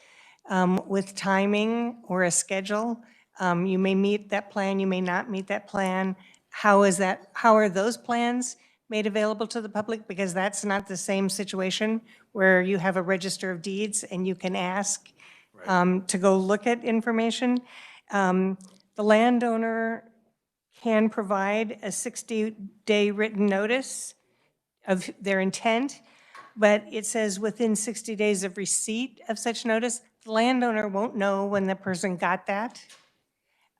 with timing or a schedule? You may meet that plan, you may not meet that plan. How is that, how are those plans made available to the public? Because that's not the same situation where you have a register of deeds and you can ask to go look at information. The landowner can provide a 60-day written notice of their intent, but it says within 60 days of receipt of such notice, the landowner won't know when the person got that.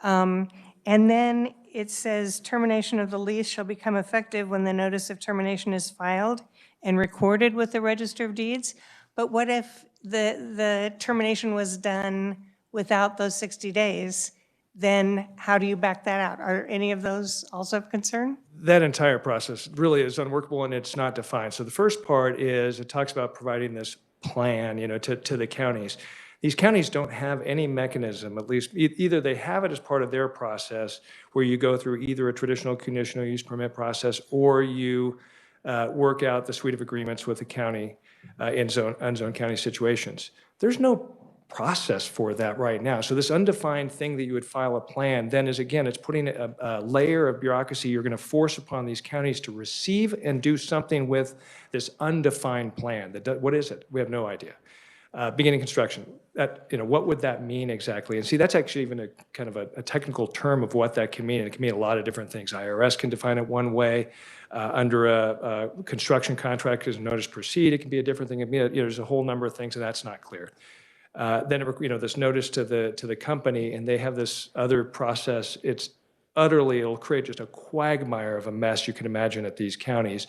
And then it says termination of the lease shall become effective when the notice of termination is filed and recorded with the Register of Deeds. But what if the termination was done without those 60 days? Then how do you back that out? Are any of those also of concern? That entire process really is unworkable and it's not defined. So the first part is it talks about providing this plan, to the counties. These counties don't have any mechanism, at least either they have it as part of their process where you go through either a traditional conditional use permit process or you work out the suite of agreements with the county in unzoned county situations. There's no process for that right now. So this undefined thing that you would file a plan then is, again, it's putting a layer of bureaucracy you're going to force upon these counties to receive and do something with this undefined plan. What is it? We have no idea. Beginning construction, what would that mean exactly? And see, that's actually even a kind of a technical term of what that can mean. And it can mean a lot of different things. IRS can define it one way. Under a construction contract, as a notice to proceed, it can be a different thing. There's a whole number of things, and that's not clear. Then, this notice to the company, and they have this other process. It'll create just a quagmire of a mess you can imagine at these counties.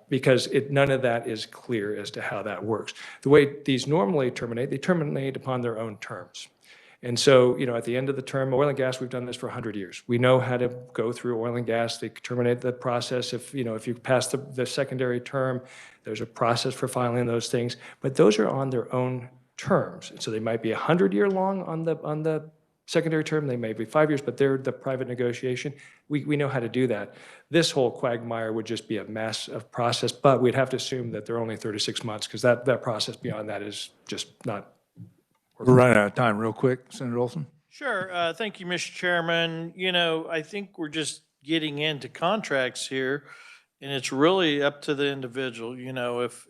Because none of that is clear as to how that works. The way these normally terminate, they terminate upon their own terms. And so, at the end of the term, oil and gas, we've done this for 100 years. We know how to go through oil and gas. They terminate the process. If you pass the secondary term, there's a process for filing those things. But those are on their own terms. And so they might be 100-year long on the secondary term, they may be 5 years, but they're the private negotiation. We know how to do that. This whole quagmire would just be a mess of process, but we'd have to assume that they're only 36 months because that process beyond that is just not. We're running out of time real quick. Senator Olson? Sure. Thank you, Mr. Chairman. I think we're just getting into contracts here, and it's really up to the individual.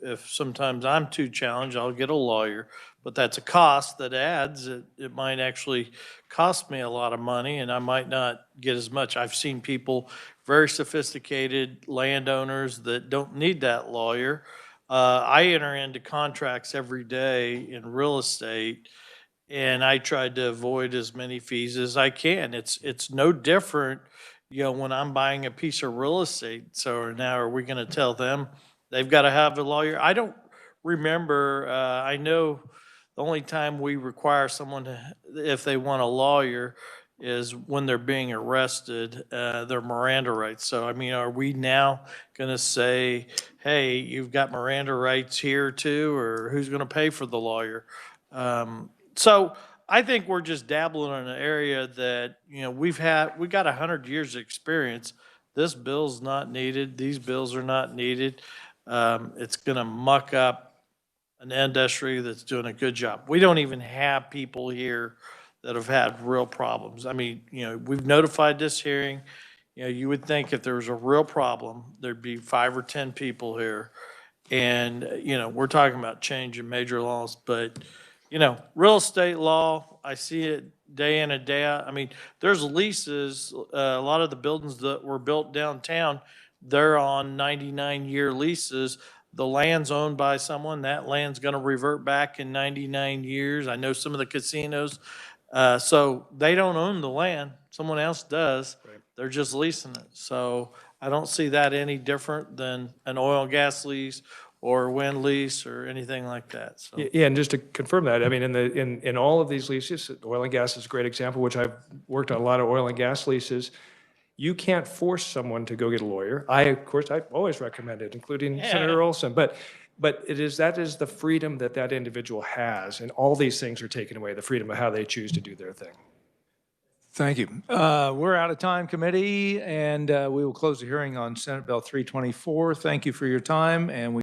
If sometimes I'm too challenged, I'll get a lawyer, but that's a cost that adds. It might actually cost me a lot of money, and I might not get as much. I've seen people, very sophisticated landowners that don't need that lawyer. I enter into contracts every day in real estate, and I tried to avoid as many fees as I can. It's no different, when I'm buying a piece of real estate. So now are we going to tell them they've got to have a lawyer? I don't remember. I know the only time we require someone if they want a lawyer is when they're being arrested, their Miranda rights. So, are we now going to say, hey, you've got Miranda rights here too, or who's going to pay for the lawyer? So I think we're just dabbling in an area that, we got 100 years of experience. This bill's not needed. These bills are not needed. It's going to muck up an industry that's doing a good job. We don't even have people here that have had real problems. We've notified this hearing. You would think if there was a real problem, there'd be 5 or 10 people here. And, we're talking about changing major laws, but, real estate law, I see it day in and day out. There's leases, a lot of the buildings that were built downtown, they're on 99-year leases. The land's owned by someone, that land's gonna revert back in 99 years. I know some of the casinos, so they don't own the land, someone else does. Right. They're just leasing it. So I don't see that any different than an oil and gas lease or wind lease or anything like that. So. Yeah, and just to confirm that, in all of these leases, oil and gas is a great example, which I've worked on a lot of oil and gas leases. You can't force someone to go get a lawyer. Of course, I always recommend it, including Senator Olson. But that is the freedom that individual has, and all these things are taken away, the freedom of how they choose to do their thing. Thank you. We're out of time, committee, and we will close the hearing on Senate Bill 324. Thank you for your time, and we